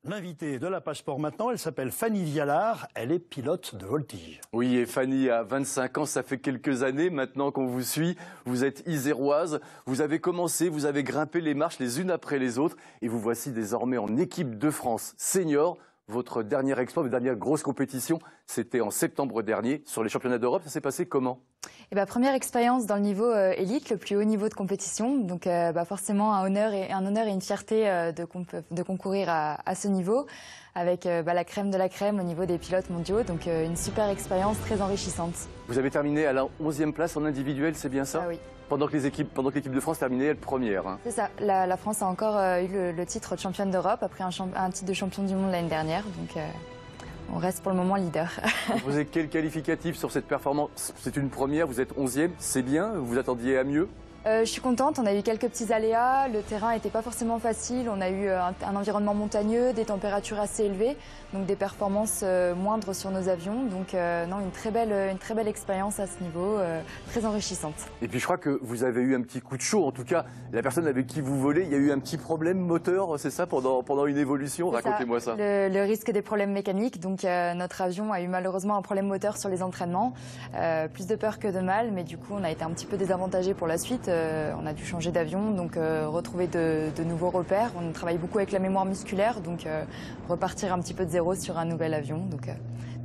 L'invitée de la page sport maintenant, elle s'appelle Fanny Vialard, elle est pilote de voltige. Oui, et Fanny a 25 ans, ça fait quelques années maintenant qu'on vous suit. Vous êtes iséroise, vous avez commencé, vous avez grimpé les marches les unes après les autres et vous voici désormais en équipe de France senior. Votre dernier exploit, votre dernière grosse compétition, c'était en septembre dernier sur les championnats d'Europe. Ça s'est passé comment? Première expérience dans le niveau élite, le plus haut niveau de compétition. Donc forcément un honneur et une fierté de concourir à ce niveau avec la crème de la crème au niveau des pilotes mondiaux. Donc une super expérience très enrichissante. Vous avez terminé à la 11e place en individuel, c'est bien ça? Ah oui. Pendant que l'équipe de France terminait première. Hein. C'est ça. La France a encore eu le titre de championne d'Europe après un titre de champion du monde l'année dernière. Donc on reste pour le moment leader. Vous avez quel qualificatif sur cette performance? C'est une première, vous êtes 11e, c'est bien, vous attendiez à mieux? Je suis contente, on a eu quelques petits aléas, le terrain n'était pas forcément facile, on a eu un environnement montagneux, des températures assez élevées, donc des performances moindres sur nos avions. Donc non, une très belle expérience à ce niveau, très enrichissante. Et puis je crois que vous avez eu un petit coup de chaud, en tout cas la personne avec qui vous volez, il y a eu un petit problème moteur, c'est ça, pendant une évolution? Racontez-moi ça. Le risque des problèmes mécaniques, donc notre avion a eu malheureusement un problème moteur sur les entraînements, plus de peur que de mal, mais du coup on a été un petit peu désavantagés pour la suite. On a dû changer d'avion, donc retrouver de nouveaux repères. On travaille beaucoup avec la mémoire musculaire, donc repartir un petit peu de zéro sur un nouvel avion. Donc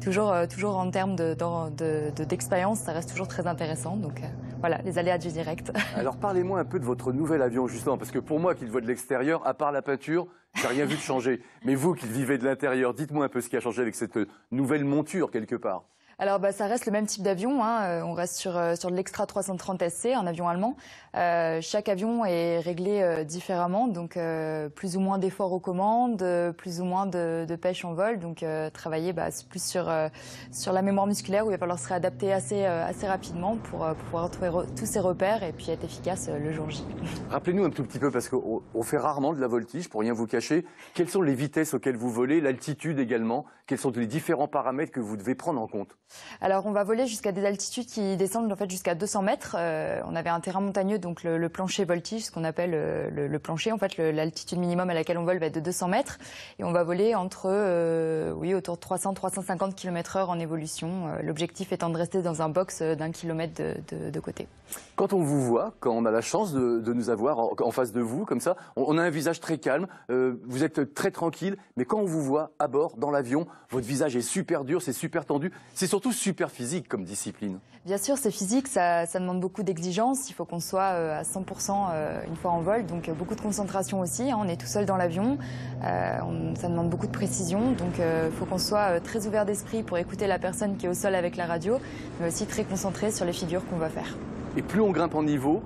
toujours en termes d'expérience, ça reste toujours très intéressant. Donc voilà, les aléas du direct. Alors parlez-moi un peu de votre nouvel avion justement, parce que pour moi qui le vois de l'extérieur, à part la peinture, j'ai rien vu de changer. Mais vous qui le vivez de l'intérieur, dites-moi un peu ce qui a changé avec cette nouvelle monture quelque part. Alors ça reste le même type d'avion, hein. On reste sur de l'Extra 330 SC, un avion allemand. Chaque avion est réglé différemment, donc plus ou moins d'efforts aux commandes, plus ou moins de pêche en vol. Donc travailler plus sur la mémoire musculaire où il va falloir se réadapter assez rapidement pour pouvoir trouver tous ces repères et puis être efficace le jour J. Rappelez-nous un tout petit peu, parce qu'on fait rarement de la voltige, pour rien vous cacher. Quelles sont les vitesses auxquelles vous volez, l'altitude également? Quels sont les différents paramètres que vous devez prendre en compte? Alors on va voler jusqu'à des altitudes qui descendent en fait jusqu'à 200 mètres. On avait un terrain montagneux, donc le plancher voltige, ce qu'on appelle le plancher. En fait, l'altitude minimum à laquelle on vole va être de 200 mètres. Et on va voler autour de 300-350 km/h en évolution. L'objectif étant de rester dans un box d'1 kilomètre de côté. Quand on vous voit, quand on a la chance de nous avoir en face de vous, comme ça, on a un visage très calme, vous êtes très tranquille, mais quand on vous voit à bord, dans l'avion, votre visage est super dur, c'est super tendu, c'est surtout super physique comme discipline. Bien sûr, c'est physique, ça demande beaucoup d'exigence, il faut qu'on soit à 100% une fois en vol, donc beaucoup de concentration aussi, hein, on est tout seul dans l'avion, ça demande beaucoup de précision, donc il faut qu'on soit très ouvert d'esprit pour écouter la personne qui est au sol avec la radio, mais aussi très concentré sur les figures qu'on va faire. Et plus on grimpe en niveau,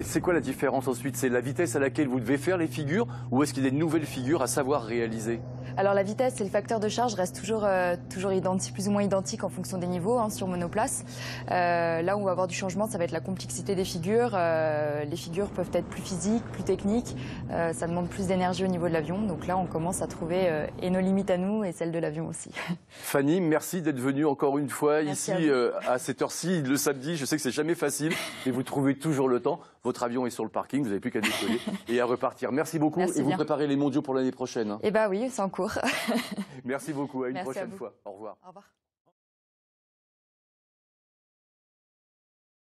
c'est quoi la différence ensuite? C'est la vitesse à laquelle vous devez faire les figures ou est-ce qu'il y a des nouvelles figures à savoir réaliser? Alors la vitesse et le facteur de charge restent toujours identiques, plus ou moins identiques en fonction des niveaux, hein, sur monoplace. Là où on va avoir du changement, ça va être la complexité des figures. Les figures peuvent être plus physiques, plus techniques. Ça demande plus d'énergie au niveau de l'avion. Donc là, on commence à trouver et nos limites à nous et celles de l'avion aussi. Fanny, merci d'être venue encore une fois merci ici à cette heure-ci, le samedi. Je sais que c'est jamais facile, mais vous trouvez toujours le temps. Votre avion est sur le parking, vous n'avez plus qu'à décoller et à repartir. Merci beaucoup. Merci et vous bien. préparez les mondiaux pour l'année prochaine. Hein. Eh oui, c'est en cours. Merci beaucoup. À une Merci prochaine à vous. fois. Au revoir. Au revoir.